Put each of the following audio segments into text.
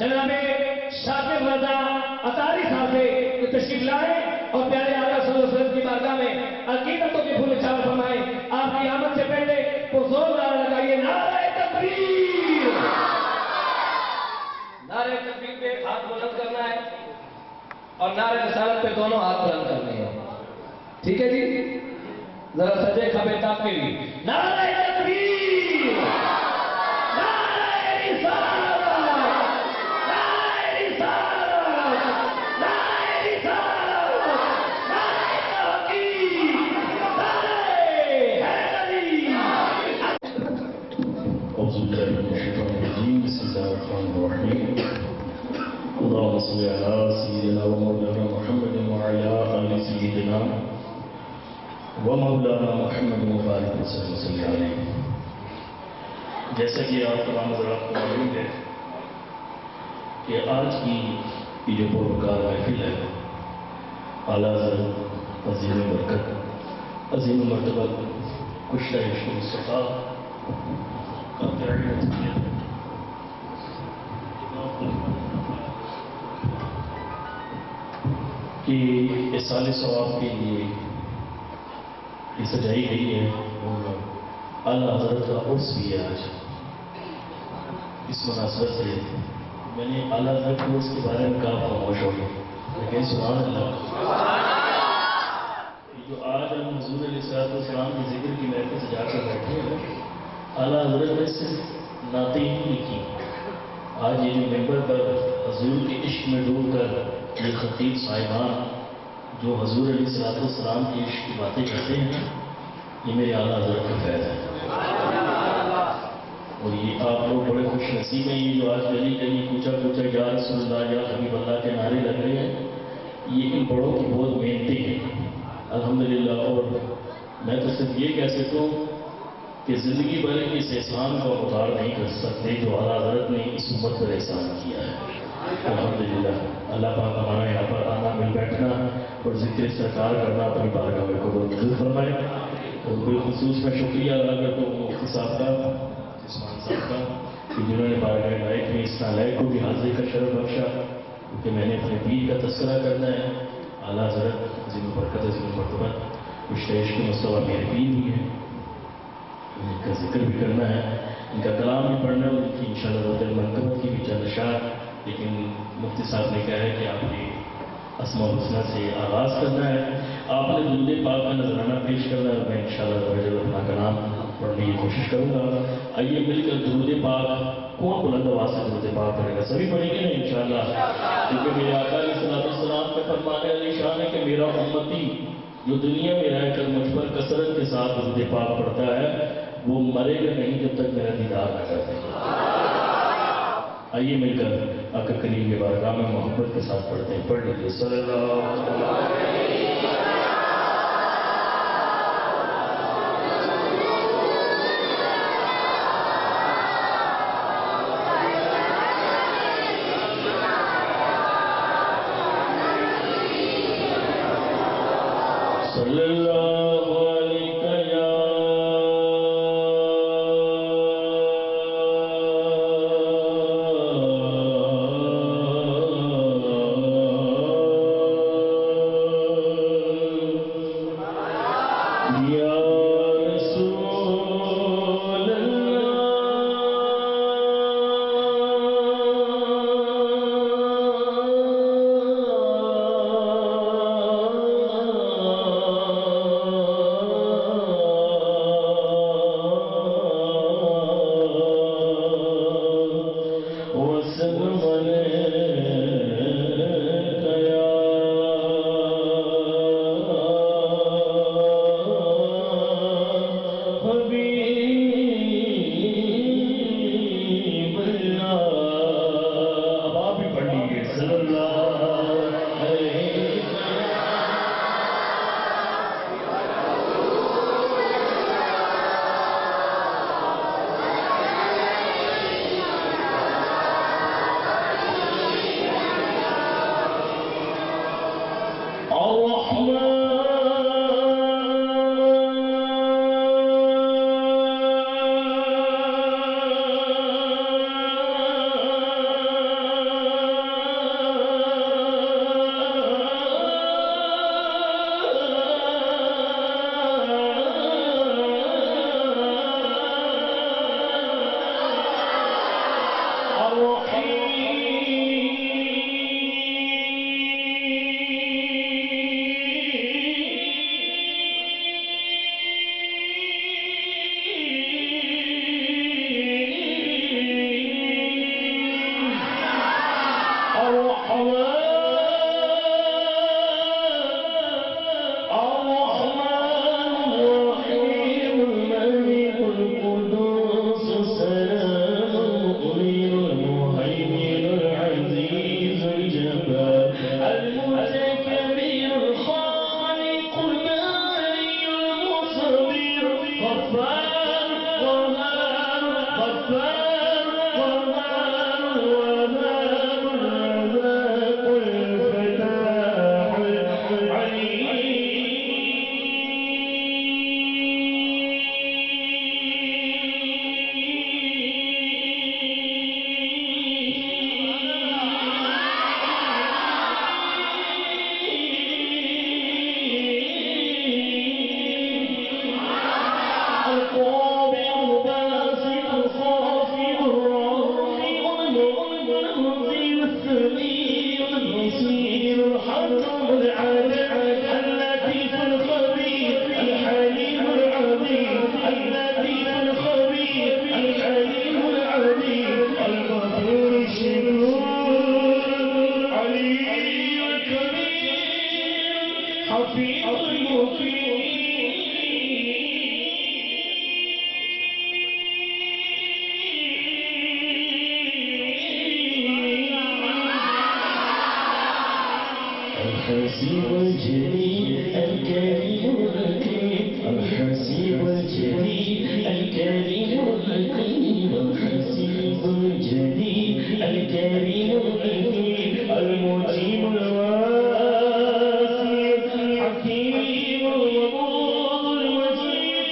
جناب شاکر رضا اطاری صاحب سے تشریف لائے اور پیارے آقا صلی اللہ علیہ وسلم کی بارگاہ میں عقیدتوں کے پھول چھاور فرمائے. آپ کی آمد سے پہلے پرزور نعرہ لگائیے نعرہ تکبیر. نعرہ تکبیر پہ ہاتھ بلند کرنا ہے اور نعرہ رسالت پہ دونوں ہاتھ بلند کرنے ہیں. ٹھیک ہے جی؟ ذرا سجے کھبے تاپ کے لیے نعرہ تکبیر، نعرہ رسالت، نعرہ رسالت، نعرہ رسالت، نعرہ تحقیق، نعرہ حیدری. أعوذ بالله من الشيطان الرجيم بسم الله الرحمن الرحيم اللهم صل على سيدنا ومولانا محمد وعلى آل سيدنا ومولانا محمد مبارک صلی اللہ علیہ. جیسا کہ آپ تمام حضرات کو معلوم ہے کہ آج کی یہ جو پروکار محفل ہے اعلیٰ حضرت عظیم برکت عظیم مرتبہ کشتہ عشق مصطفیٰ کہ احسان ثواب کے لیے یہ سجائی گئی ہے اور اعلیٰ حضرت کا عرس بھی ہے. آج اس مناسبت سے میں نے اعلیٰ حضرت کے عرس کے بارے میں کہا خاموش ہو گیا، لیکن سبحان اللہ جو آج ہم حضور علیہ السلام کے ذکر کی محفل سجا کر بیٹھے ہیں اعلیٰ حضرت نے صرف نعتیں ہی نہیں کی. آج یہ جو ممبر پر حضور کے عشق میں ڈوب کر یہ خطیب صاحبان جو حضور علیہ السلام کی عشق کی باتیں کرتے ہیں یہ میرے اعلیٰ حضرت کا فیض ہے. اور یہ آپ لوگ بڑے خوش نصیب ہیں. یہ جو آج گلی گلی کوچا کوچا یا رسول اللہ یا حبیب اللہ کے نعرے لگ رہے ہیں یہ ان بڑوں کی بہت محنتیں ہیں الحمدللہ. اور میں تو صرف یہ کہہ سکتا ہوں کہ زندگی بھر اس احسان کا اتار نہیں کر سکتے جو اعلیٰ حضرت نے اس امت پر احسان کیا ہے. الحمدللہ اللہ پاک ہمارا یہاں پر آنا مل بیٹھنا اور ذکر سرکار کرنا اپنی بارگاہ میں قبول منظور فرمائے. اور بالخصوص میں شکریہ ادا کرتا ہوں مفتی صاحب کا عثمان صاحب کا کہ جنہوں نے بارگاہ لائق میں اس نالائق کو بھی حاضری کا شرف بخشا کیونکہ میں نے اپنے پیر کا تذکرہ کرنا ہے. اعلیٰ حضرت عظیم برکت عظیم مرتبہ کشتہ عشق مصطفیٰ میرے پیر بھی ہیں، ان کا ذکر بھی کرنا ہے، ان کا کلام بھی پڑھنا ہے، ان کی انشاءاللہ روز المنقبت کی بھی چند اشعار. لیکن مفتی صاحب نے کہا ہے کہ آپ نے اسماء الحسنہ سے آغاز کرنا ہے، آپ نے درود پاک کا نذرانہ پیش کرنا ہے اور میں انشاءاللہ اپنا کلام پڑھنے کی کوشش کروں گا. آئیے مل کر درود پاک کون بلند آواز سے درود پاک پڑھے گا؟ سبھی پڑھیں گے نا انشاءاللہ. کیونکہ میرے آقا علیہ السلام کا فرمانے علی شان ہے کہ میرا امتی جو دنیا میں رہ کر مجھ پر کثرت کے ساتھ درود پاک پڑھتا ہے وہ مرے گا نہیں جب تک میرا دیدار نہ کرے. آئیے مل کر آقا کریم کے بارگاہ میں محبت کے ساتھ پڑھتے ہیں. پڑھ لیجیے صلی اللہ علیہ صلی اللہ علیہ یا الحسيب الجليل الكريم الرقيب الحسيب الجليل الكريم الرقيب الحسيب الجليل الكريم الرقيب المجيب الواسع الحكيم الودود المجيد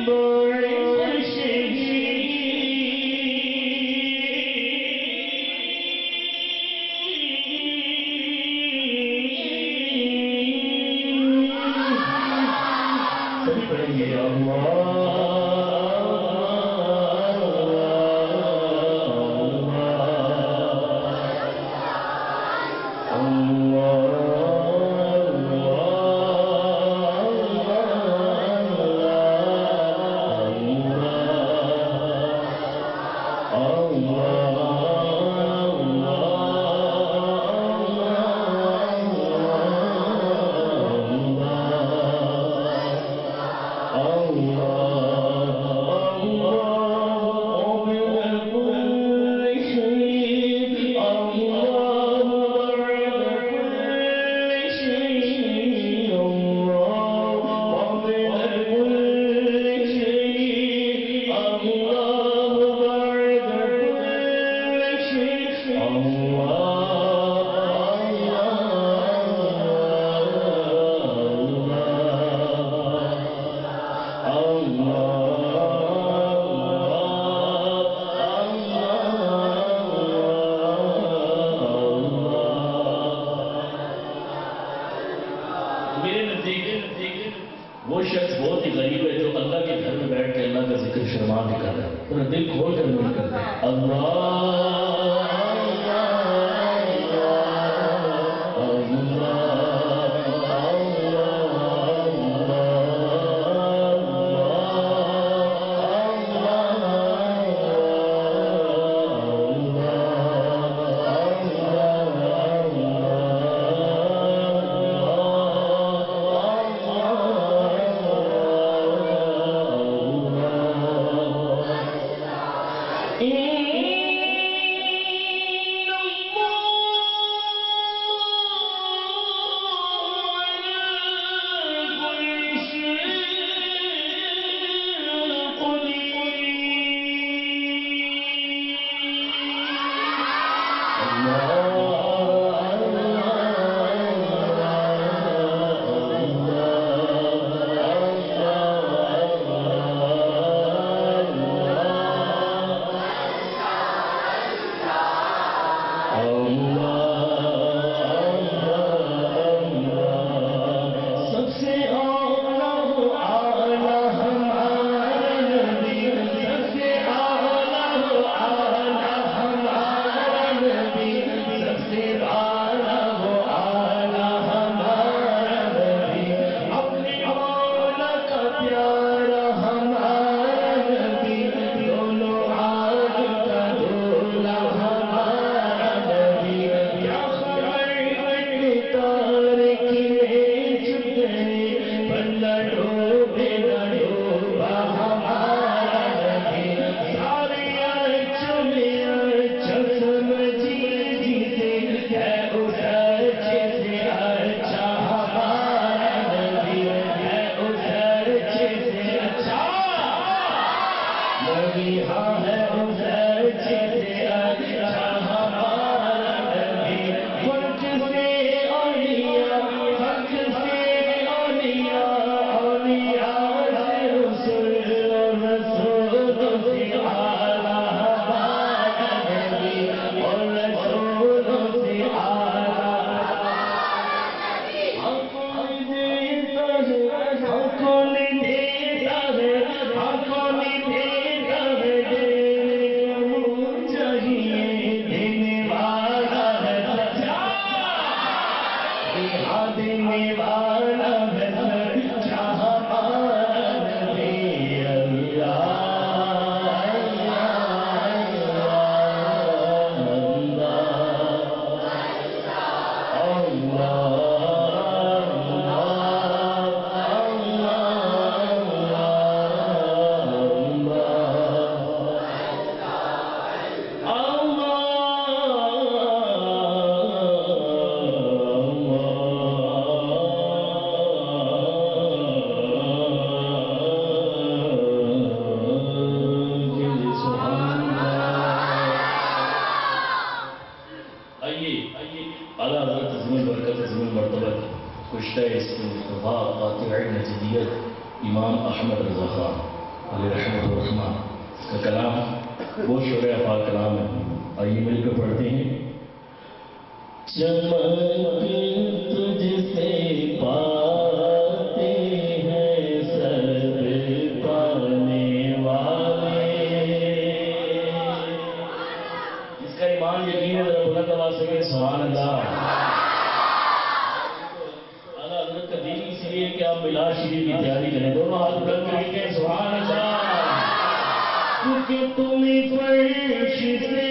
باعث الشهيد سبھی پڑھیں گے میرے نزدیک وہ شخص بہت ہی غریب ہے جو اللہ کے گھر میں بیٹھ کے اللہ کا ذکر شرما کے کر رہا ہے. ذرا دل کھول کر مل کرتے ہیں محمد رضا خان علیہ رحمۃ الرحمٰن کا کلام وہ شعر افاق کلام ہے. آئیے مل کر پڑھتے ہیں. چمک تجھ سے پاتے ہیں سب پانے والے. اس کا ایمان یقین ہے ذرا بلند آواز سے کہ سبحان اللہ. اعلیٰ حضرت کا دین اس لیے کہ آپ میلاد شریف کی تیاری کریں. دونوں ہاتھ بلند کر کے سبحان اللہ. کیونکہ تمہیں فرش سے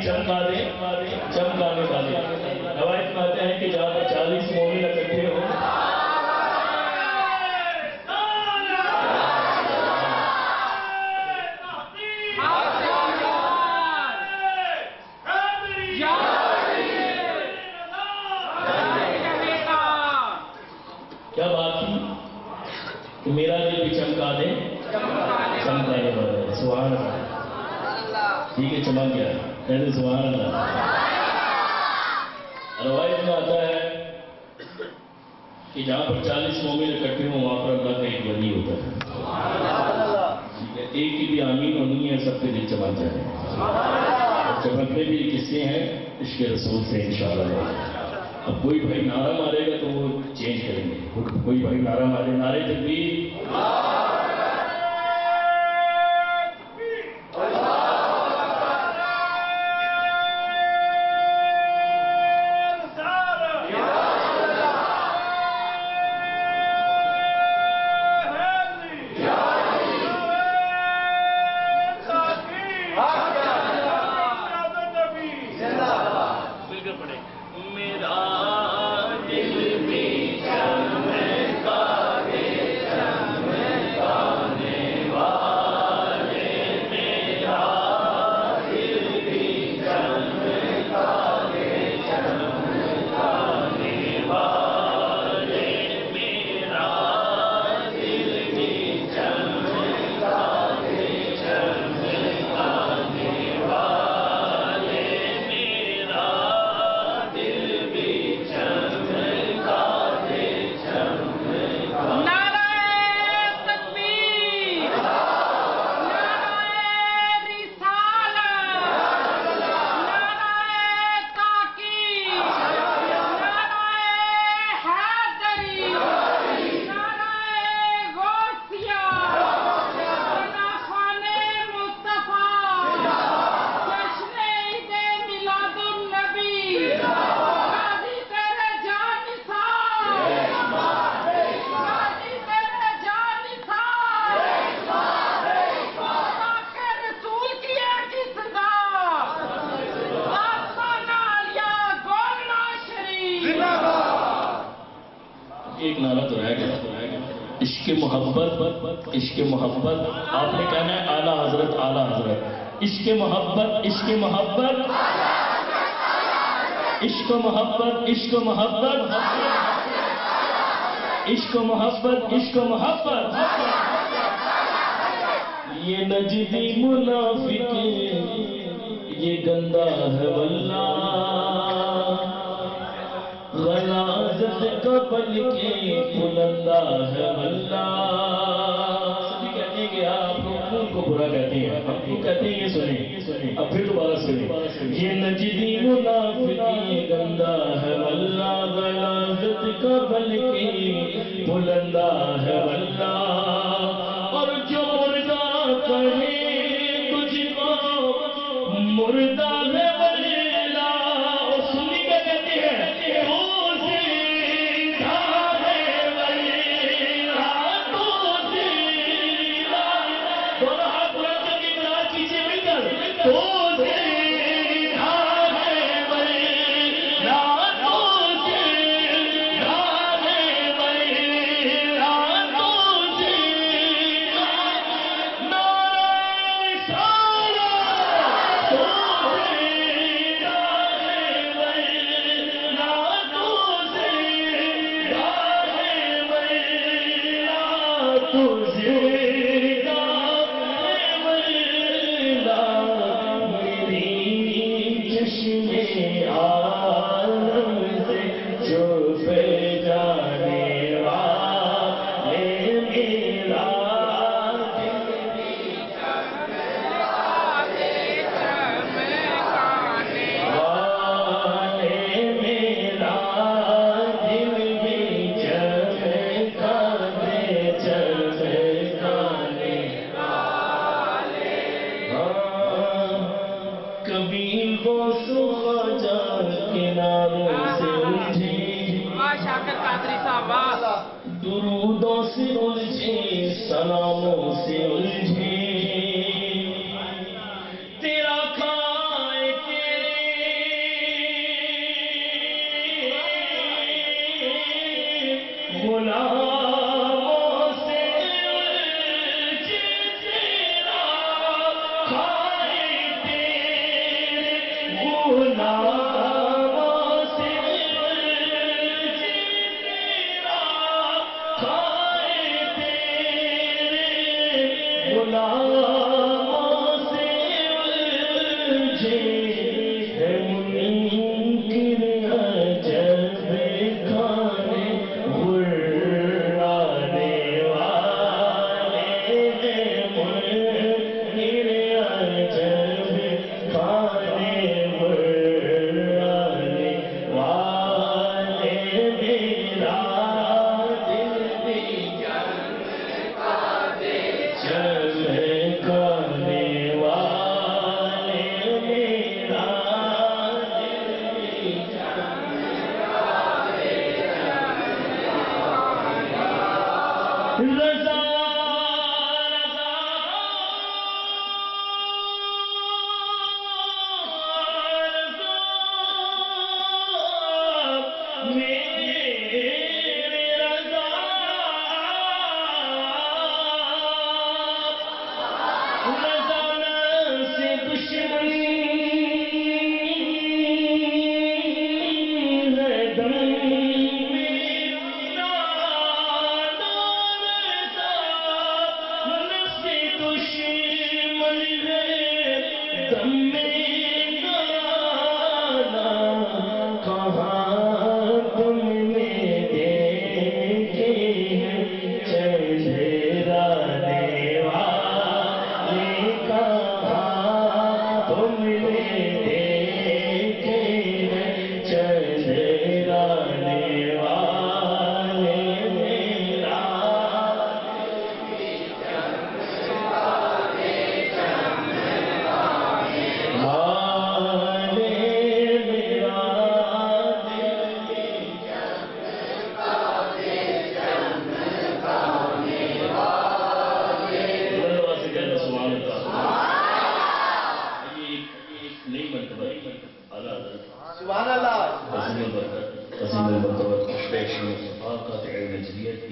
چمکا دے چمکانے والے. روایت میں آتا ہے کہ جہاں پر 40 مومن اکٹھے ہو کیا بات تھی کہ میرا دل بھی چمکا دے چمکانے والا ہے. سبحان اللہ. ٹھیک ہے چمک گیا کہتے سبحان اللہ. روایت میں آتا ہے کہ جہاں پر 40 مومن اکٹھے ہوں وہاں پر اللہ کا ایک ولی ہوتا ہے. ٹھیک ہے ایک کی بھی آمین ہونی ہے سب کے دل چمک جائے. چمکنے بھی قصے ہیں عشق رسول سے انشاءاللہ. اب کوئی بھائی نعرہ مارے گا تو وہ چینج کریں گے. کوئی بھائی نعرہ مارے نعرے تکبیر ایک نعرہ تو رہ گیا. عشق محبت عشق محبت آپ نے کہنا ہے اعلیٰ حضرت اعلیٰ حضرت. عشق محبت عشق محبت عشق محبت عشق محبت عشق محبت عشق محبت. یہ نجدی منافق یہ گندا ہے واللہ غلازت کا پل کے بلندہ ہے واللہ. سبھی کہتے ہیں کہ آپ لوگ خون کو برا کہتے ہیں. ہم کو کہتے ہیں یہ سنیں اب پھر دوبارہ سنیں. یہ نجدی منافق یہ گندا ہے واللہ غلازت کا پل کے بلندہ ہے واللہ. اور جو مردہ کہے تجھ کو مردہ ہے درودوں سے الجھے سلاموں سے الجھے تیرا کھائے کے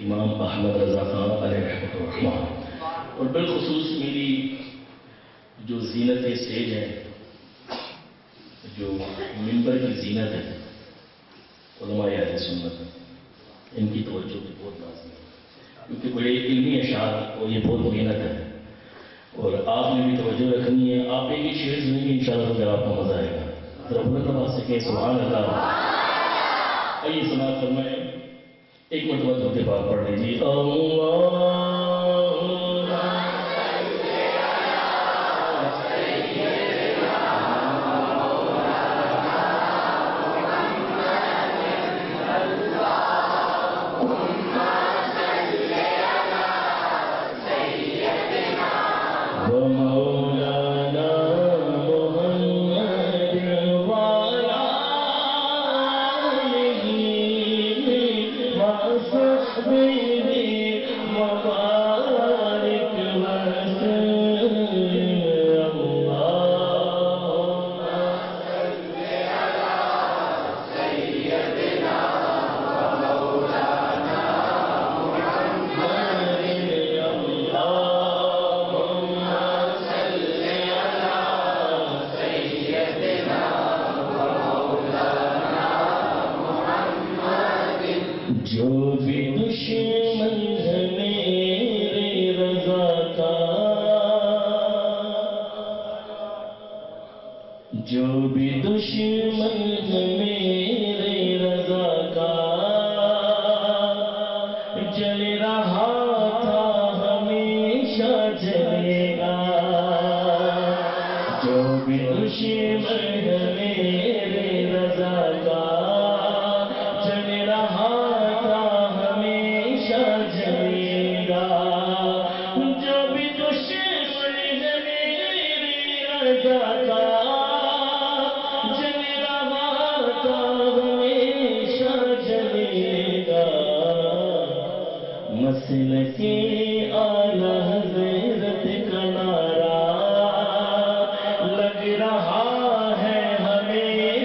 امام احمد رضا خان علیہ رحمۃ الرحمٰن، اور بالخصوص میری جو زینت اسٹیج ہے، جو منبر کی زینت ہے، علماء اہل سنت، ان کی توجہ بھی بہت لازمی ہے، کیونکہ بڑے علمی اشعار اور یہ بہت محنت ہے، اور آپ نے بھی توجہ رکھنی ہے۔ آپ ایک ہی شعر سنیں گے انشاءاللہ تو آپ کو مزہ آئے گا۔ ذرا بلند آواز سے کہ سبحان اللہ۔ آئیے سماعت فرمائیں، ایک مرتبہ درود پاک پڑھ لیجیے۔ لگ رہا ہے ہمیں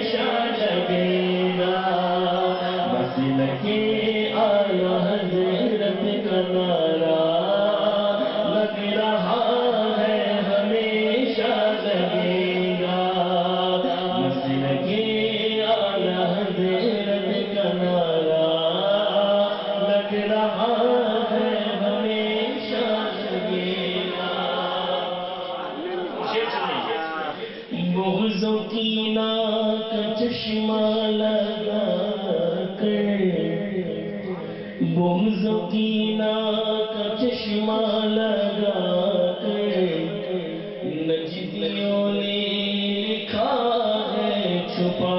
بغضوں کی ناک چشمہ لگا کر، بغضوں کی ناک چشمہ لگا کر، نجدیوں نے لکھا ہے چھپا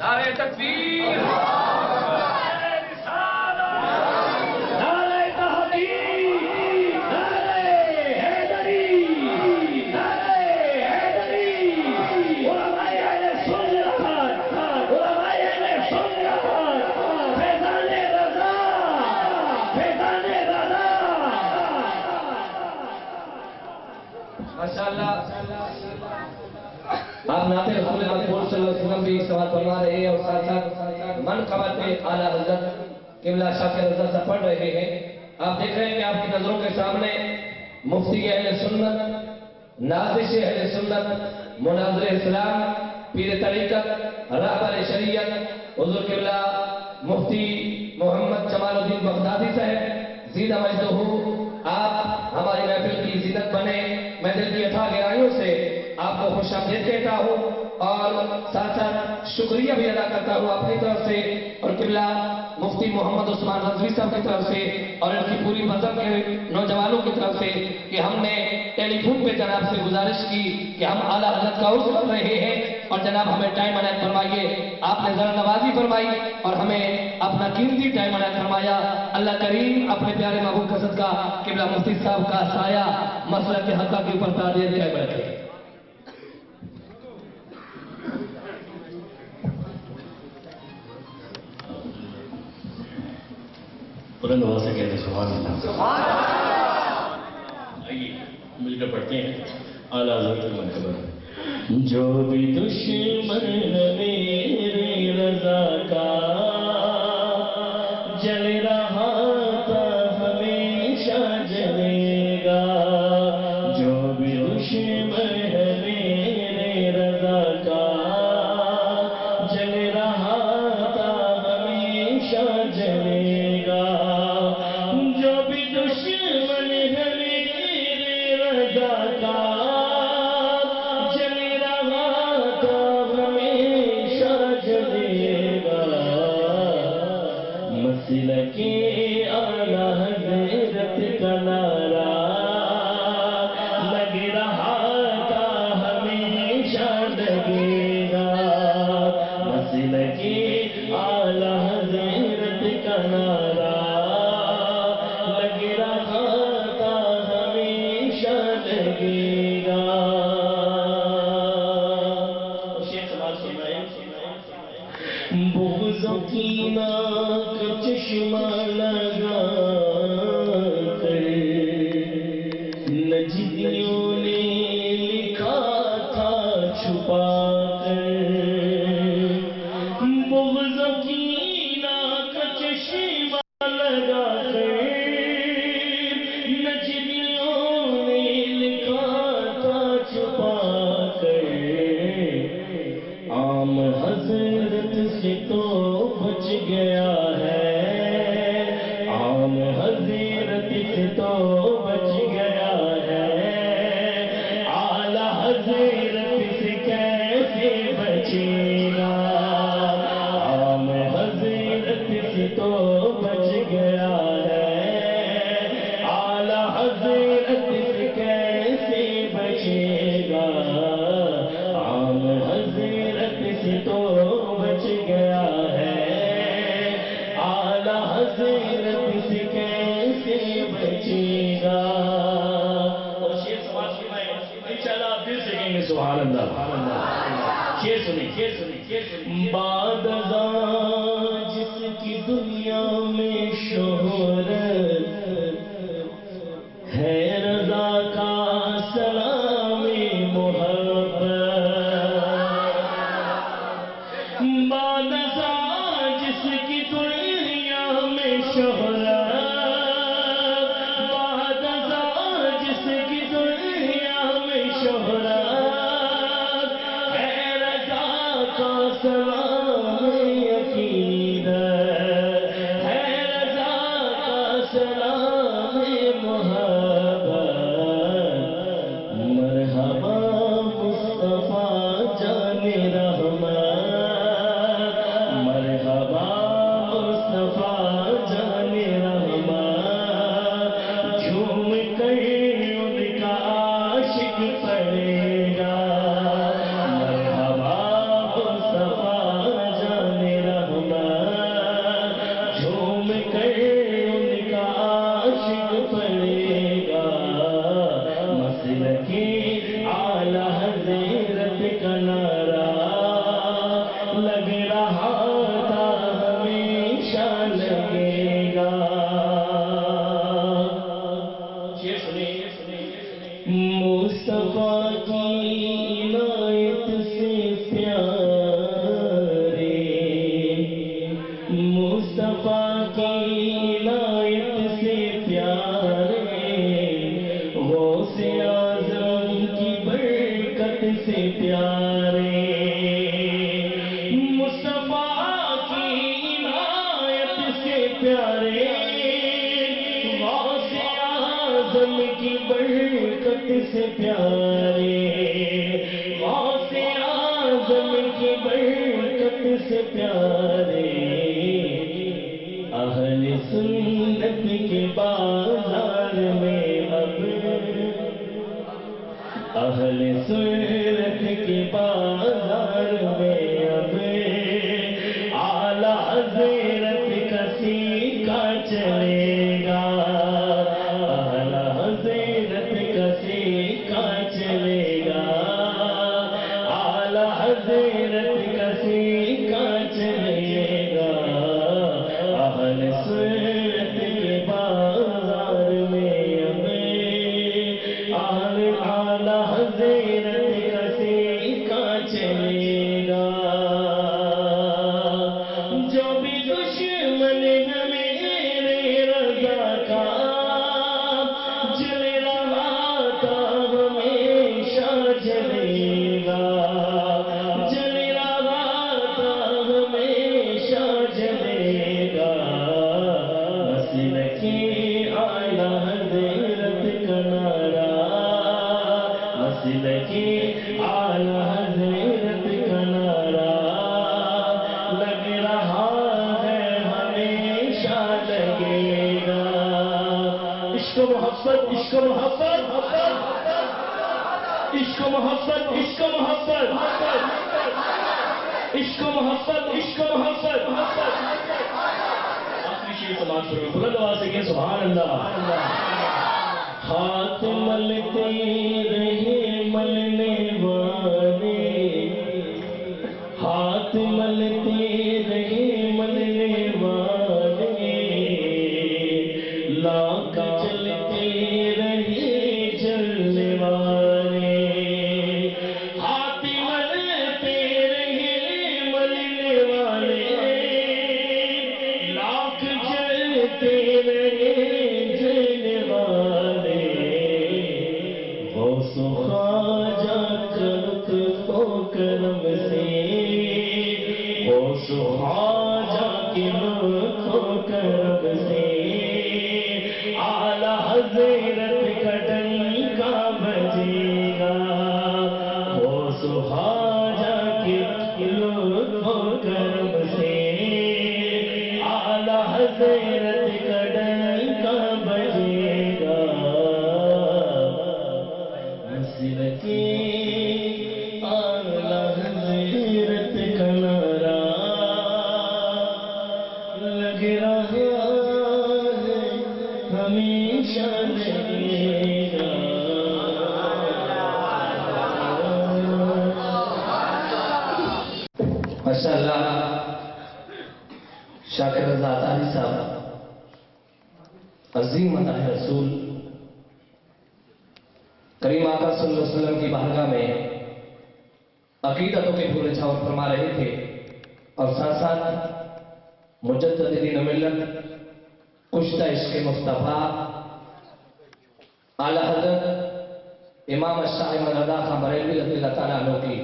نعرہ تکبیر، نعرہ رسالت، نعرہ تحقیق، نعرہ حیدری، نعرہ حیدری، علماء اہل سنت، علماء اہل سنت، فیضان رضا، فیضان رضا۔ ماشاءاللہ آپ نعت رسول مقبول صلی اللہ علیہ وسلم بھی سوال فرما رہے ہیں اور ساتھ ساتھ منقبت پہ اعلیٰ حضرت قبلہ شاہ کے رضا سے پڑھ رہے ہیں۔ آپ دیکھ رہے ہیں کہ آپ کی نظروں کے سامنے مفتی اہل سنت، نازش اہل سنت، مناظر اسلام، پیر طریقت، رہبر شریعت حضور قبلہ مفتی محمد جمال الدین بغدادی صاحب زیدہ مجدہ، آپ ہماری محفل کی زینت بنے۔ میں دل کی اتھا گہرائیوں سے آپ کو خوش آمدید کہتا ہوں اور ساتھ ساتھ شکریہ بھی ادا کرتا ہوں اپنی طرف سے اور قبلہ مفتی محمد عثمان رضوی صاحب کی طرف سے اور ان کی پوری مذہب کے نوجوانوں کی طرف سے کہ ہم نے ٹیلی فون پہ جناب سے گزارش کی کہ ہم اعلیٰ حضرت کا عرض کر رہے ہیں اور جناب ہمیں ٹائم عنایت فرمائیے۔ آپ نے ذرا نوازی فرمائی اور ہمیں اپنا قیمتی ٹائم عنایت فرمایا۔ اللہ کریم اپنے پیارے محبوب کا صدقہ قبلہ مفتی صاحب کا سایہ مسلک حقہ کے اوپر تعدیل قائم رکھے۔ بلند آواز سے کہتے ہیں سبحان اللہ۔ آئیے مل کر پڑھتے ہیں اعلیٰ حضرت کی منقبت۔ جو بھی دشمن میرے رضا کا جل رہا تھا ہمیشہ جلے گا، جو بھی دشمن میرے رضا کا جل رہا تھا ہمیشہ جلے گا، جو بھی دشمن ہے میرے رضا کا جل رہا تھا ہمیشہ جلے گا، مسلک اعلیٰ حضرت کا نعرہ لگ رہا تھا ہمیشہ لگے گا، مسلک اعلیٰ حضرت کا نعرہ لگ رہا تھا ہمیشہ لگے گا۔ شیخ سماج فرمائے، بغضوں کی ناک چشمہ لگا کر، نجدیوں نے لکھا تھا چھپا کر، بغضوں کی ناک چشمہ لگا کر، نجدیوں نے لکھا تھا چھپا کر، عام حضرت سے تو بچ گیا ہے، عام حضرت سے تو بچ گیا ہے، اعلیٰ حضرت سے کیسے بچے گا، عام حضرت سے تو بچ گیا ہے، اعلیٰ حضرت سے کیسے بچے گا، عام حضرت سے تو بچ گیا ہے، اعلیٰ حضرت سے کیسے بچے گا۔ اور شیر سماج فرمائے، انشاءاللہ آپ دل سے کہیں گے سبحان اللہ۔ شیر سنیں، شیر سنیں، شیر سنیں۔ بعد ازاں جس کی دنیا میں شہرت ہے، رضا کا سلام محبت، بعد ازاں شہرت بعد ازاں جس کی دنیا میں شہرت ہے رضا کا سلام عقیدت ہے رضا کا سلام محبت مرحبا مصطفیٰ جان رحمت مرحبا مصطفیٰ جان رحمت جھوم کر ان کا عاشق پڑے گا مرحبا مصطفیٰ جان رحمت جھوم کر ان کا عاشق پڑے گا مسلک اعلی حضرت کا نعرہ لگ رہا تھا ہمیشہ لگے گا مصطفیٰ کی عنایت سے پیارے مصطفیٰ کی عنایت سے پیارے غوث اعظم کی برکت سے پیارے مصطفیٰ کی عنایت سے پیارے غوث اعظم کی برکت سے پیارے غوث اعظم کی برکت سے پیارے اہل سنت کے بازار میں اب اہل سنت کے بازار میں اب اعلی حضرت کا سیکا چلے گا اعلی حضرت کا سیکا چلے گا اعلی حضرت کا سیکا چلے گا اہل سنت کے بازار میں اب اعلی حضرت کا سیکا چلے گا جو بھی دشمن ہے میرے رضا کا جل رہا تھا ہمیشہ جلے گا جل رہا تھا ہمیشہ جلے گا مسلک اعلی حضرت کا نعرہ مسلک اعلی حضرت کا نعرہ لگ رہا ہے ہمیشہ لگے گا عشق و محبت عشق و محبت عشق و محبت عشق و محبت عشق و محبت عشق و محبت آخری شیئر سماعت کرو بلند آواز سے کہیں سبحان اللہ ہاتھ ملتے رہے ملنے والے ہاتھ ملتے رہے ملنے والے لاکھ چلتے رہے چلنے والے ہاتھ ملتے رہے ملنے والے لاکھ چلتے رہے چلنے والے غوث و خواجہ کا لطف و کرم سے غوث و خواجہ کے لطف و کرم سے اعلی حضرت کا ڈنکا بجے گا غوث و خواجہ کے لطف و کرم سے اعلی حضرت کا ڈنکا بجے گا مسلک اعلی حضرت کا نعرہ لگ رہا ہے ہمیشہ لگے گا ماشاءاللہ شاکر رضا عطاری صاحب عظیم مداح رسول کریم آقا صلی اللہ علیہ وسلم کی بارگاہ میں عقیدتوں کے پورے چھاور فرما رہے تھے اور ساتھ ساتھ مجدد دین ملت کشتہ عشق مصطفیٰ اعلیٰ حضرت امام الشاہ احمد رضا خان بریلوی رضی اللہ تعالیٰ عنہ کی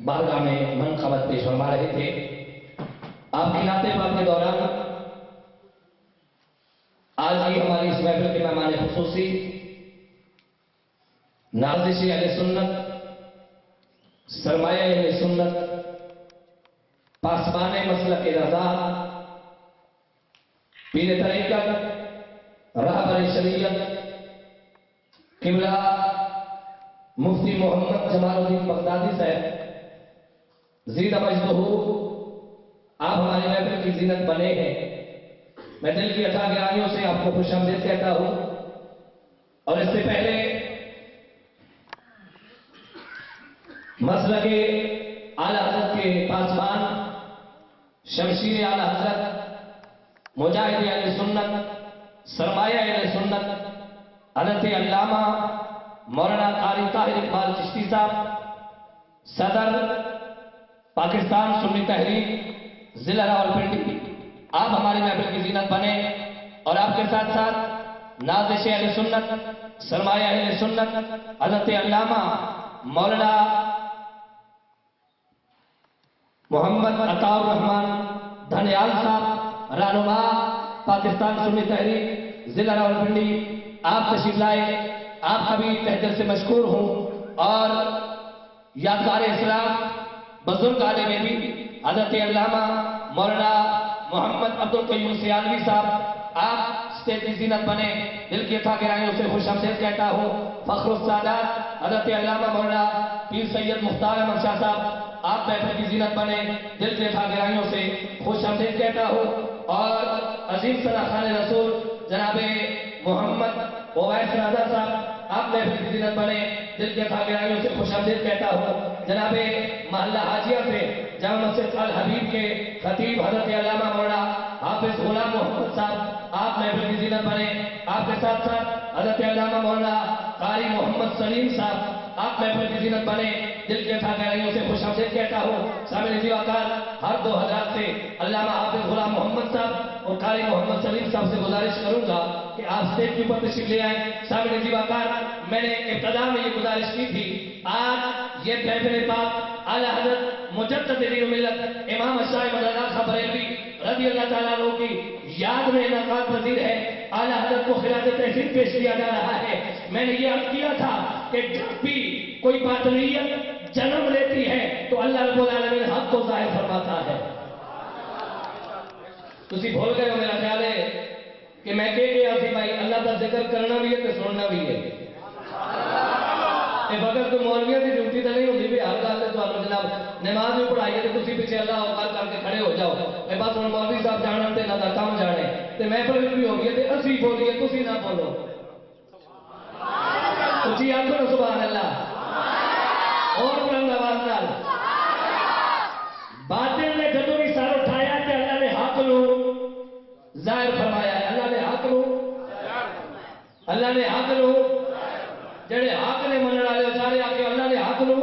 بارگاہ میں منقبت پیش فرما رہے تھے. آپ کی نعت پاک کے دوران آج کی ہماری اس محفل کے مہمان خصوصی نازش اہل سنت، سرمایہ اہل سنت، پاسبان مسلک رضا، پیر طریقت، رہبر شریعت، قبلہ مفتی محمد جمال الدین بغدادی صاحب زیدہ مجدہ، آپ ہماری محفل کی زینت بنے ہیں. میں دل کی عطا گرانیوں سے آپ کو خوش آمدید کہتا ہوں. اور اس سے پہلے مسلک اعلیٰ حضرت کے پاسبان، شمشیر اعلیٰ حضرت، مجاہد اہل سنت، سرمایہ اہل سنت، حضرت علامہ مولانا قاری طاہر اقبال چشتی صاحب، صدر پاکستان سنی تحریک ضلع راولپنڈی، آپ ہماری محفل کی زینت بنے. اور آپ کے ساتھ ساتھ نازش اہل سنت، سرمایہ اہل سنت، حضرت علامہ مولانا محمد عطاء الرحمان دھنیال صاحب، رہنما پاکستان سنی تحریک ضلع راولپنڈی، آپ تشریف لائے. آپ کا بھی تہ دل سے مشکور ہوں. اور یادگار اسلام بزرگ عالم بھی حضرت علامہ مولانا محمد عبدالقیوم سیالوی صاحب، آپ اسٹیج کی زینت بنے. دل کی عطا گرانیوں سے خوش آمدید کہتا ہوں. فخر السادات حضرت علامہ مولانا پیر سید مختار احمد شاہ صاحب، آپ محفل کی زینت بنے. دل کی عطا گرانیوں سے خوش آمدید کہتا ہوں. اور عظیم صلاح خان رسول جناب محمد اویس رضا صاحب، آپ محفل کی زینت بنے. دل کی عطا گرانیوں سے خوش آمدید کہتا ہوں. جناب محلہ حاجیہ سے جامع مسجد الحبیب کے خطیب حضرت علامہ مولانا حافظ غلام محمد صاحب، آپ محفل کی زینت بنے. آپ کے ساتھ ساتھ حضرت علامہ مولانا قاری محمد سلیم صاحب، آپ محفل کی زینت بنے. دل کی عطا گرانیوں سے خوش آمدید کہتا ہوں. سامنے دیواکار ہر دو حضرات سے علامہ حافظ غلام محمد صاحب اور قاری محمد سلیم صاحب سے گزارش کروں گا کہ آپ اسٹیج کے اوپر تشریف لے آئیں. سامنے دیواکار، میں نے ابتدا میں یہ گزارش کی تھی، آج یہ محفل پاک اعلیٰ حضرت مجدد دین و ملت امام الشاہ احمد رضا خان بریلوی رضی اللہ تعالیٰ عنہ کی یاد میں انعقاد پذیر ہے. اعلیٰ حضرت کو خراج تحسین پیش کیا جا رہا ہے. میں نے یہ عرض کیا تھا کہ جب بھی کوئی باطنیت جنم لیتی ہے تو اللہ رب العالمین حق کو ظاہر فرماتا ہے. تسی بھول گئے ہو، میرا خیال ہے کہ میں کہہ گیا تھی بھائی اللہ کا ذکر کرنا بھی ہے تو سننا بھی ہے. اگر کوئی مولویہ کی ڈیوٹی تو نہیں ہوتی بھی ہر گل سے تمہیں جناب نماز بھی پڑھائی ہے تو تھی پیچھے اللہ اکبر کر کے کھڑے ہو جاؤ. بس ہوں مولوی صاحب جانن تے نہ کام جانے تے محفل بھی ہو گئی تے اسی بولیے تسی نہ بولو. اچھی آخو نا سبحان اللہ. اور بلند آواز نال باطل نے جدوں بھی سر اٹھایا تے اللہ نے حق نو ظاہر فرمایا ہے. اللہ نے حق نو جڑے حق نے منن والے سارے آ کے اللہ نے حق نو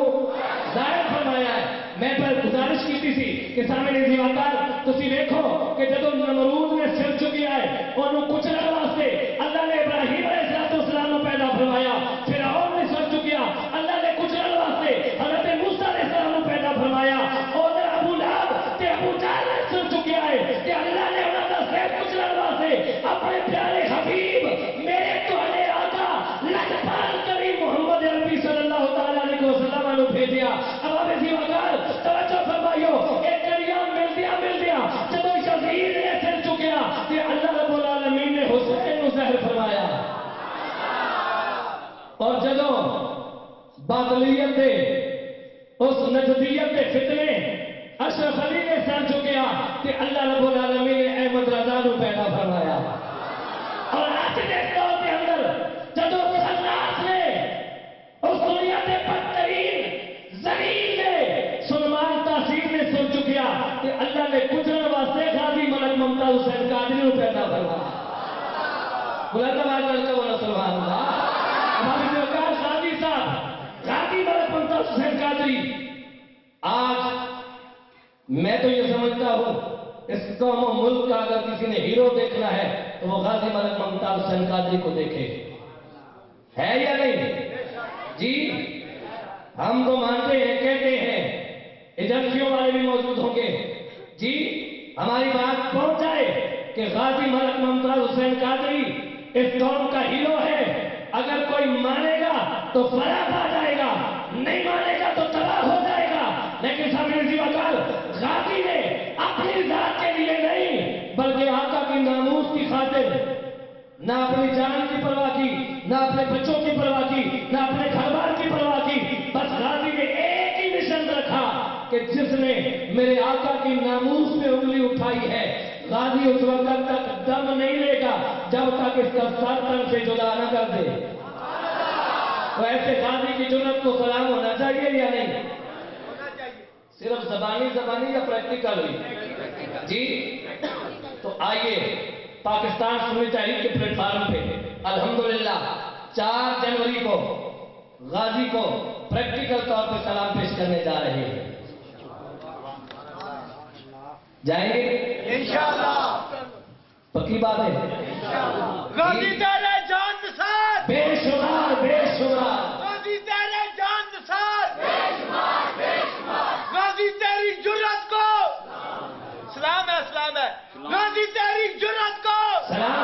ظاہر فرمایا ہے. میں پر گزارش کی تھی کہ سامنے دیواکار تسی دیکھو کہ جدوں نمرود نے سر چکیا ہے انہوں کچلن واسطے اللہ نے ابراہیم علیہ السلام کو پیدا فرمایا. فرعون نے سر چکیا اللہ نے کچلن واسطے حضرت موسیٰ علیہ السلام کو پیدا فرمایا. اور ابو لہب تے ابو جہل نے سر چکیا ہے کہ اللہ نے انہاں دا سر کچلن واسطے اپنے پیارے حبیب میرے تواڈے آقا لجپال کریم محمد عربی صلی اللہ تعالی علیہ وسلم نے بھیجیا. اب آپ دیواکار توجہ فرمائیو، ایک جریان مل دیا جدو یزید نے سر چکیا کہ اللہ رب العالمین نے حسین کو ظاہر فرمایا. اور جدو باطلیت دے اس نجدیت دے فتنے اشرف علی نے سر چکیا کہ اللہ رب العالمین نے احمد رضا کو پیدا فرمایا. اور آج کے دور کے اندر جدو سنات نے اس دنیا کے بدترین ذلیل نے سلمان تاثیر نے سن چکیا کہ اللہ نے گزرن واسطے غازی ملک ممتاز حسین قادری کو پیدا فرمایا. بلند آواز میں بولو سبحان اللہ. ہمارے سرکار غازی صاحب غازی ملک ممتاز حسین قادری، آج میں تو یہ سمجھتا ہوں اس قوم و ملک کا اگر کسی نے ہیرو دیکھنا ہے تو وہ غازی ملک ممتاز حسین قادری کو دیکھے. ہے یا نہیں جی؟ ہم تو مانتے ہیں، کہتے ہیں، ایجنسیوں والے بھی موجود ہوں گے جی. ہماری بات پہنچ جائے کہ غازی ملک ممتاز حسین قادری اس قوم کا ہیرو ہے. اگر کوئی مانے گا تو فراغ آ جائے گا، نہیں مانے گا تو تباہ ہو جائے گا. لیکن سامنے سی وکال غازی نے اپنی ذات کے لیے نہیں بلکہ آقا کی ناموس کی خاطر نہ اپنی جان کی پرواہ کی، نہ اپنے بچوں کی پرواہ کی، نہ اپنے گھر بار کی پرواہ کی. بس غازی نے ایک ہی مشن رکھا کہ جس نے میرے آقا کی ناموس پہ انگلی اٹھائی ہے، غازی اس وقت تک دم نہیں لے گا جب تک اس کا سر تن سے جدا نہ کر دے. تو ایسے غازی کی جرأت کو سلام ہونا چاہیے یا نہیں؟ صرف زبانی یا پریکٹیکل جی؟ تو آئیے پاکستان سنی تحریک کے پلیٹ فارم پہ الحمدللہ 4 جنوری کو غازی کو پریکٹیکل طور پہ سلام پیش کرنے جا رہے ہیں. جائیں گے انشاءاللہ. پکی بات ہے. غازی تیرے جان نثار، بے شمار بے شمار. غازی تیرے جان نثار، غازی تیری جرأت کو سلام ہے، سلام ہے. غازی تیری جرأت کو سلام